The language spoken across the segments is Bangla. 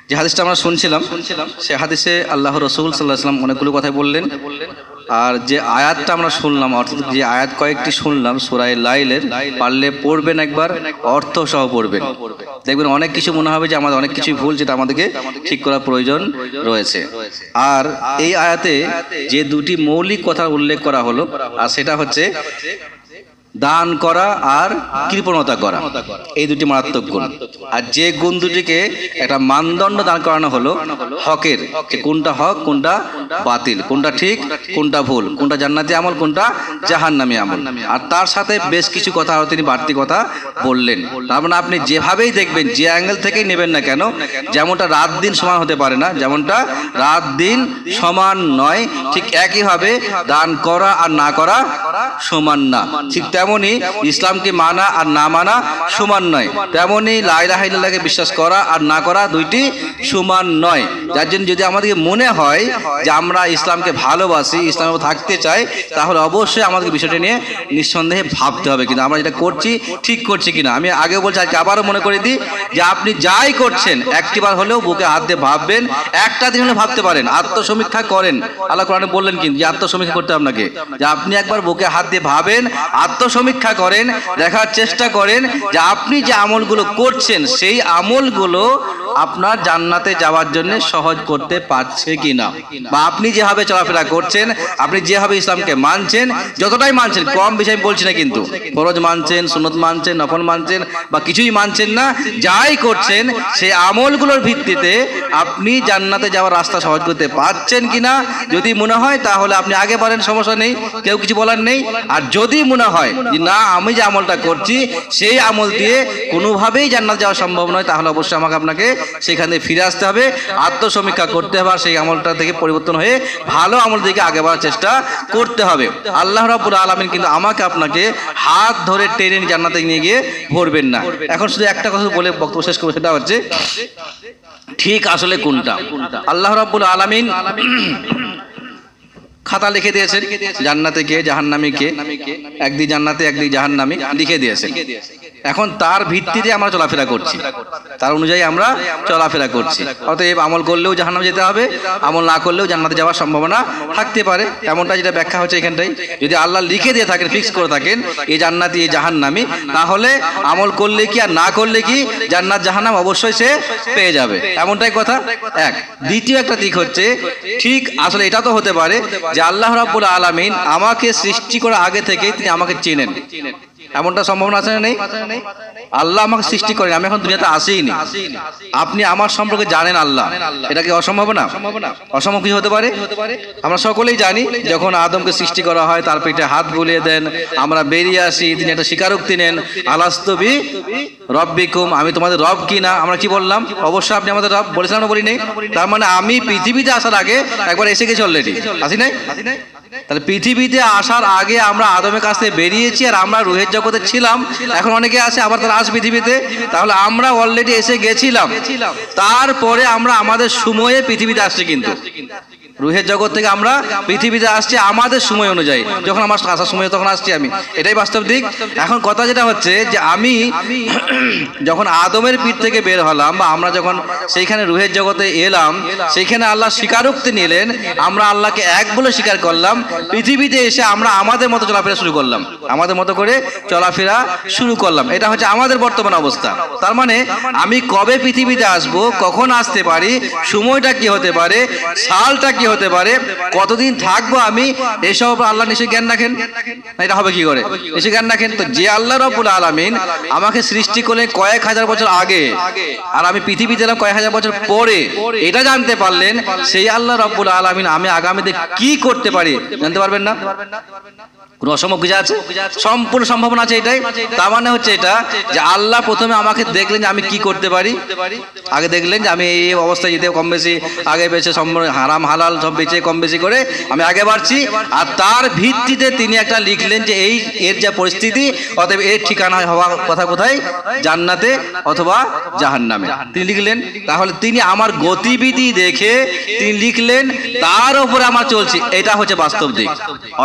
যে হাদিসটা আমরা শুনছিলাম সে হাদিসে আল্লাহ রসুল সাল্লাল্লাহু আলাইহি ওয়াসাল্লাম অনেকগুলো কথাই বললেন। আর যে আয়াতটা আমরা শুনলাম, অর্থাৎ যে আয়াত কয়েকটি শুনলাম সূরা লাইলের, পারলে পড়বেন একবার, অর্থ সহ পড়বেন, দেখবেন অনেক কিছু মনে হবে যে আমাদের অনেক কিছুই ভুল, যেটা আমাদেরকে ঠিক করার প্রয়োজন রয়েছে। আর এই আয়াতে যে দুটি মৌলিক কথা উল্লেখ করা হলো, আর সেটা হচ্ছে দান করা আর কৃপণতা করা, এই দুটি মারাত্মক গুণ। আর যে গুণ দুটিকে একটা মানদণ্ড দান করানো হলো হকের, যে কোনটা হক কোনটা বাতিল, কোনটা ঠিক কোনটা ভুল, কোনটা জান্নাতি আমল কোনটা জাহান্নামী আমল। আর তার সাথে বেশ কিছু কথা আরো তিনি বাড়তি কথা বললেন। তার মানে আপনি যেভাবেই দেখবেন, যে অ্যাঙ্গেল থেকেই নেবেন না কেন, যেমনটা রাত দিন সমান হতে পারে না, যেমনটা রাত দিন সমান নয়, ঠিক একইভাবে দান করা আর না করা সমান না। ঠিক তেমনি ইসলামকে মানা আর না মানা সমান নয়, তেমনি লা ইলাহা ইল্লাল্লাহকে বিশ্বাস করা আর না করা দুইটি সমান নয়। যার জন্য যদি আমাদেরকে মনে হয় যে আমরা ইসলামকে ভালোবাসি, ইসলামে থাকতে চাই, তাহলে অবশ্যই আমাদেরকে বিষয়টা নিয়ে নিঃসন্দেহে ভাবতে হবে, কিন্তু আমরা যেটা করছি ঠিক করছি কিনা। আমি আগে বলছি, আজকে আবারও মনে করে দিই যে আপনি যাই করছেন একটিবার হলেও বুকে হাত দিয়ে ভাববেন, একটা দিন হলে ভাবতে পারেন, আত্মসমীক্ষা করেন। আল্লাহ কোরআনে বললেন কিন্তু যে আত্মসমীক্ষা করতে আপনাকে, যে আপনি একবার বুকে হাত দিয়ে ভাবেন, আত্মসমীক্ষা করেন, দেখার চেষ্টা করেন যে আপনি যে আমলগুলো করছেন সেই আমলগুলো আপনার জান্নাতে যাওয়ার জন্য সহজ করতে পারছে কিনা, বা আপনি যেভাবে চলাফেরা করছেন, আপনি যেভাবে ইসলামকে মানছেন, যতটাই মানছেন, কম বেশি আমি বলছি না, কিন্তু ফরজ মানছেন, সুন্নত মানছেন, নফল মানছেন, বা কিছুই মানছেন না, যাই করছেন সেই আমলগুলোর ভিত্তিতে আপনি জান্নাতে যাওয়ার রাস্তা সহজ করতে পারছেন কিনা। যদি মনে হয় তাহলে আপনি আগে পারেন, সমস্যা নেই, কেউ কিছু বলার নেই। আর যদি মনে হয় যে না, আমি যে আমলটা করছি সেই আমল দিয়ে কোনোভাবেই জান্নাত যাওয়া সম্ভব নয়, তাহলে অবশ্যই আমাকে আপনাকে সেখান থেকে ফিরে আসতে হবে, আত্মসমীক্ষা করতে হবে, আর সেই আমলটা থেকে পরিবর্তন হয়ে ভালো আমল দিকে আগে বাড়ার চেষ্টা করতে হবে। আল্লাহ রাব্বুল আলামিন কিন্তু আমাকে আপনাকে হাত ধরে টেনে জান্নাতে নিয়ে গিয়ে ভরবেন না। এখন শুধু একটা কথা বলে বক্তব্য শেষ করবো, সেটা হচ্ছে ঠিক আসলে কোনটা। আল্লাহ রাব্বুল আলামিন খাতা লিখে দিয়েছেন, জান্নাতে কে জাহান্নামী কে, একদিক জান্নাতে একদিক জাহান্নামী লিখে দিয়েছেন। এখন তার ভিত্তিতে আমরা চলাফেরা করছি, তার অনুযায়ী আমরা চলাফেরা করছি। অতএব আমল করলেও জাহান্নামে যেতে হবে, আমল না করলেও জান্নাতে যাওয়ার সম্ভাবনা থাকতে পারে, এমনটা যেটা ব্যাখ্যা হচ্ছে এখানটাই। যদি আল্লাহ লিখে দিয়ে থাকেন, ফিক্স করে থাকেন এই জান্নাতি এই জাহান্নামী, তাহলে আমল করলে কি আর না করলে কি জান্নাত জাহান্নাম অবশ্যই সে পেয়ে যাবে, এমনটাই কথা এক। দ্বিতীয় একটা দিক হচ্ছে, ঠিক আসলে এটা তো হতে পারে যে আল্লাহ রাব্বুল আলামিন আমাকে সৃষ্টি করার আগে থেকেই তিনি আমাকে চেনেন, এমনটা সম্ভাবনা আছে না নেই? আল্লাহ আমাকে সৃষ্টি করেন, আমি এখন দুনিয়াতে আসিনি, আপনি আমার সম্পর্কে জানেন আল্লাহ, এটা কি অসম্ভব না? অসম্ভব কি হতে পারে? আমরা সকলেই জানি, যখন আদমকে সৃষ্টি করা হয় তার পেটে হাত বুলিয়ে দেন, আমরা বেরিয়ে আসি, তিনি একটা স্বীকারোক্তি নেন, আলাস্তু বি রব্বিকুম, আমি তোমাদের রব কি না? আমরা কি বললাম? অবশ্যই আপনি আমাদের রব বলেছিলাম না, বলি নেই? তার মানে আমি পৃথিবীতে আসার আগে একবার এসে গেছি অলরেডি, আসি নাই? তাহলে পৃথিবীতে আসার আগে আমরা আদমের কাছ থেকে বেরিয়েছি, আর আমরা রুহের জগতে ছিলাম। এখন অনেকে আছে আবার তারা আসবে পৃথিবীতে, তাহলে আমরা অলরেডি এসে গেছিলাম, তারপরে আমরা আমাদের সময়ে পৃথিবীতে আসছি। কিন্তু রুহের জগৎ থেকে আমরা পৃথিবীতে আসছি আমাদের সময় অনুযায়ী, যখন আমার আসার সময় তখন আসছি আমি, এটাই বাস্তব দিক। এখন কথা যেটা হচ্ছে যে আমি যখন আদমের পিঠ থেকে বের হলাম, বা আমরা যখন সেইখানে রুহের জগতে এলাম, সেইখানে আল্লাহ স্বীকারোক্তি নিলেন, আমরা আল্লাহকে এক বলে স্বীকার করলাম, পৃথিবীতে এসে আমরা আমাদের মতো চলাফেরা শুরু করলাম, আমাদের মতো করে চলাফেরা শুরু করলাম। এটা হচ্ছে আমাদের বর্তমান অবস্থা। তার মানে আমি কবে পৃথিবীতে আসব, কখন আসতে পারি, সময়টা কি হতে পারে, সালটা কি হতে পারে, কতদিন থাকবো আমি, এসব আল্লাহ নিশ্চয়ই জ্ঞান রাখেন না? এটা হবে কি করে? নিশ্চয়ই জ্ঞান রাখেন। তো যে আল্লাহ রাব্বুল আলামিন আমাকে সৃষ্টি করলেন কয়েক হাজার বছর আগে, আর আমি পৃথিবীতে এলাম কয়েক হাজার বছর পরে, এটা জানতে পারলেন, সেই আল্লাহ রাব্বুল আলামিন আমি আগামীতে কি করতে পারি জানতে পারবেন না? কোনো অসম্ভব কিছু আছে? সম্পূর্ণ সম্ভাবনা আছে এটাই। তার মানে হচ্ছে এটা যে আল্লাহ প্রথমে আমাকে দেখলেন যে আমি কি করতে পারি, আগে দেখলেন যে আমি এই অবস্থায় যেতে কম বেশি আগে পেছে, হারাম হালাল সব বেঁচে কম বেশি করে আমি আগে বাড়ছি, আর তার ভিত্তিতে তিনি একটা লিখলেন যে এই এর যা পরিস্থিতি, অতএব এর ঠিকানা হওয়ার কথা কোথায়? জান্নাতে অথবা জাহান্নামে তিনি লিখলেন। তাহলে তিনি আমার গতিবিধি দেখে তিনি লিখলেন, তার উপরে আমার চলছি, এটা হচ্ছে বাস্তব দিক।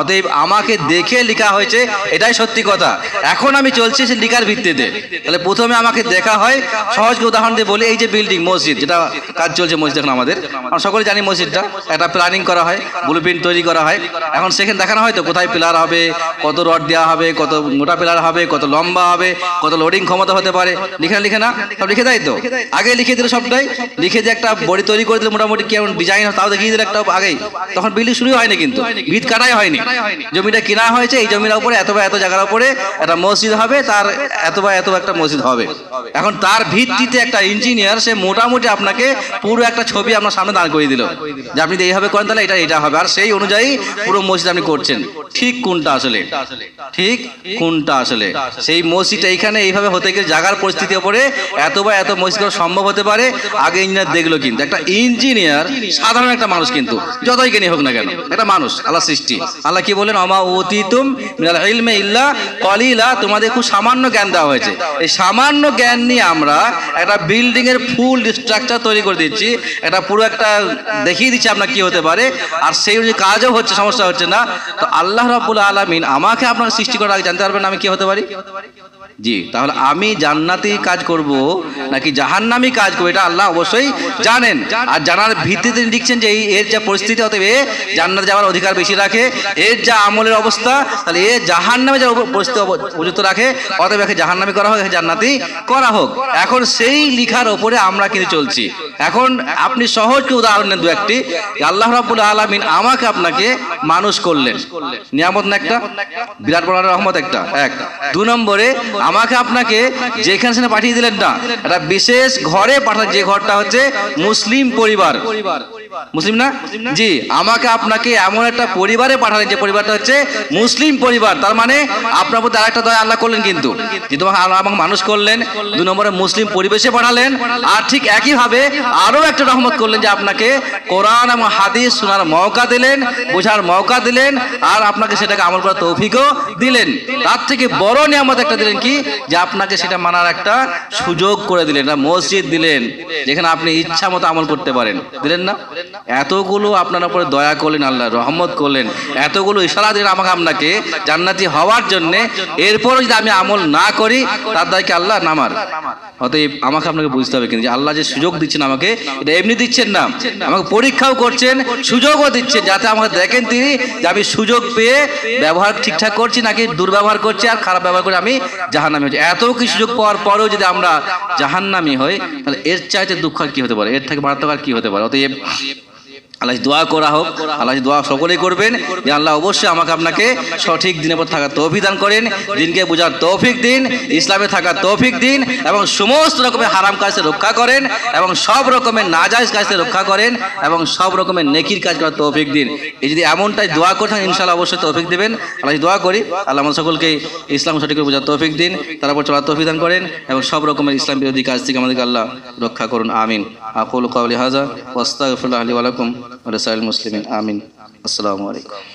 অতএব আমাকে দেখে দেখে লেখা হয়েছে, এটাই সত্যি কথা। এখন আমি চলছি সে লেখার ভিত্তিতে। তাহলে প্রথমে আমাকে দেখা হয়, সহজ উদাহরণ দিয়ে বলি, এই যে বিল্ডিং মসজিদ, যেটা কাজ চলছে মসজিদ এখন আমাদের, আমরা সকলে জানি মসজিদটা একটা প্ল্যানিং করা হয়, ব্লুপ্রিন্ট তৈরি করা হয়। এখন সেখানে দেখানো হয় তো কোথায় পিলার হবে, কত রড দেওয়া হবে, কত মোটা পিলার হবে, কত লম্বা হবে, কত লোডিং ক্ষমতা হতে পারে, লিখে না সব লিখে দেয় তো। আগে লিখে দিল সবটাই, লিখে দিয়ে একটা বডি তৈরি করে দিলে মোটামুটি কেমন ডিজাইন তাও দেখিয়ে দিলে একটা আগেই, তখন বিল্ডিং শুরু হয়নি, কিন্তু ভিত কাটাই হয়নি, জমিটা কেনা হয়েছে, এই জমির উপরে এত বা এত জায়গার উপরে একটা মসজিদ হবে, তার এত বা এত একটা মসজিদ হবে। এখন তার ভিত্তিতে একটা ইঞ্জিনিয়ার সে মোটামুটি আপনাকে পুরো একটা ছবি আপনার সামনে দাঁড় করিয়ে দিল যে আপনি এইভাবে করেন তাহলে এটা হবে, আর সেই অনুযায়ী পুরো মসজিদ আপনি করছেন। ঠিক কোনটা আসলে, ঠিক কোনটা আসলে সেই মসজিদটা এইখানে এইভাবে হতে গেলে জায়গার পরিস্থিতির উপরে এত বা এত মসজিদ করা সম্ভব হতে পারে, আগে ইঞ্জিনিয়ার দেখলো। কিন্তু একটা ইঞ্জিনিয়ার সাধারণ একটা মানুষ, কিন্তু যতই জ্ঞানী হোক না কেন, একটা মানুষ, আল্লাহ সৃষ্টি। আল্লাহ কি বলেন, আমা উতিতুম মিনাল ইলমি ইল্লা কলিলা, তোমাদের খুব সামান্য জ্ঞান দেওয়া হয়েছে। এই সামান্য জ্ঞান নিয়ে আমরা একটা বিল্ডিং এর ফুল স্ট্রাকচার তৈরি করে দিচ্ছি, এটা পুরো একটা দেখিয়ে দিচ্ছি আপনার কি হতে পারে, আর সেই অনুযায়ী কাজও হচ্ছে, সমস্যা হচ্ছে না। তো আল্লাহ রাব্বুল আলামিন আমাকে আপনাকে সৃষ্টি করার আগে জানতে পারবেন আমি কি হতে পারি? জি, তাহলে আমি জান্নাতি কাজ করব নাকি জাহান্নামি কাজ করব, এটা আল্লাহ অবশ্যই জানেন। আর জানার ভিত্তিতে লিখছেন যে এর যা পরিস্থিতি হতে হবে, জান্নাত যাওয়ার অধিকার বেশি রাখে, এর যা আমলের অবস্থা, তাহলে এ জাহান্নামে যা পরিস্থিতি উপযুক্ত রাখে, অতএব একে জাহান্নামি করা হোক, একে জান্নাতি করা হোক। এখন সেই লিখার ওপরে আমরা কিন্তু চলছি। এখন আপনি সহজ উদাহরণ নেন দু একটি। আল্লাহ রাব্বুল আলামিন আমাকে আপনাকে মানুষ করলেন, নিয়ামত না একটা, বিরাট বড় রহমত একটা। এক, দু নম্বরে আমাকে আপনাকে যেখানে সেখানে পাঠিয়ে দিলেন না, একটা বিশেষ ঘরে পাঠান, যে ঘরটা হচ্ছে মুসলিম পরিবার, মুসলিম না? জি, আমাকে আপনাকে এমন একটা পরিবারে পাঠালেন যে পরিবারটা হচ্ছে মুসলিম পরিবার। তার মানে আপনার প্রতি আরেকটা দয়া আল্লাহ করলেন, কিন্তু যেহেতু আমাকে মানুষ করলেন, দু নম্বরে মুসলিম পরিবেশে পাঠালেন, আর ঠিক একইভাবে আরো একটা রহমত করলেন যে আপনাকে কোরআন এবং হাদিস শোনার মওকা দিলেন, বোঝার মওকা দিলেন, আর আপনাকে সেটাকে আমল করার তৌফিকও দিলেন। তার থেকে বড় নিয়ামত একটা দিলেন কি, যে আপনাকে সেটা মানার একটা সুযোগ করে দিলেন, একটা মসজিদ দিলেন যেখানে আপনি ইচ্ছা মতো আমল করতে পারেন, দিলেন না? এতগুলো আপনার উপরে দয়া করলেন আল্লাহ, রহমত করলেন, এতগুলো ইশারা দিলেন আমাকে আপনাকে জান্নাতি হওয়ার জন্যে। এরপরও যদি আমি আমল না করি, তার দায় কি আল্লাহ না আমার? অতএব আমাকে আপনাকে বুঝতে হবে কিন্তু যে আল্লাহ যে সুযোগ দিচ্ছেন আমাকে, এটা এমনি দিচ্ছেন না, আমাকে পরীক্ষাও করছেন, সুযোগও দিচ্ছেন, যাতে আমাকে দেখেন তিনি যে আমি সুযোগ পেয়ে ব্যবহার ঠিকঠাক করছি নাকি দুর্ব্যবহার করছি আর খারাপ ব্যবহার করে আমি জাহান্নামী হচ্ছি। এত কি সুযোগ পাওয়ার পরেও যদি আমরা জাহান্নামী হই, তাহলে এর চাইতে দুঃখ আর কি হতে পারে, এর থেকে মারাত্মক আর কি হতে পারে? অতএব আল্লাহ দোয়া করা হোক, আল্লাহ দোয়া সকলেই করবেন যে আল্লাহ অবশ্যই আমাকে আপনাকে সঠিক দিনের পর থাকার তৌফিক দান করেন, দিনকে বোঝার তৌফিক দিন, ইসলামে থাকার তৌফিক দিন, এবং সমস্ত রকমের হারাম কাজ থেকে রক্ষা করেন, এবং সব রকমের নাজায়েজ কাজ থেকে রক্ষা করেন, এবং সব রকমের নেকির কাজ করার তৌফিক দিন। এই যদি এমনটাই দোয়া করতেন, ইনশাআল্লাহ অবশ্যই তৌফিক দেবেন। আল্লাহ দোয়া করি আল্লাহ আমাদের সকলকে ইসলাম সঠিক করে বোঝার তৌফিক দিন, তারপর চলার তৌফিক দান করেন, এবং সব রকমের ইসলাম বিরোধী কাজ থেকে আমাদেরকে আল্লাহ রক্ষা করুন। আমিন। আকুলু কাওলি হাযা ওয়া আস্তাগফিরুল্লাহ লি ওয়া লাকুম ওয়া লিসাইরিল মুসলিমিন। আমিন। আসসালামু আলাইকুম।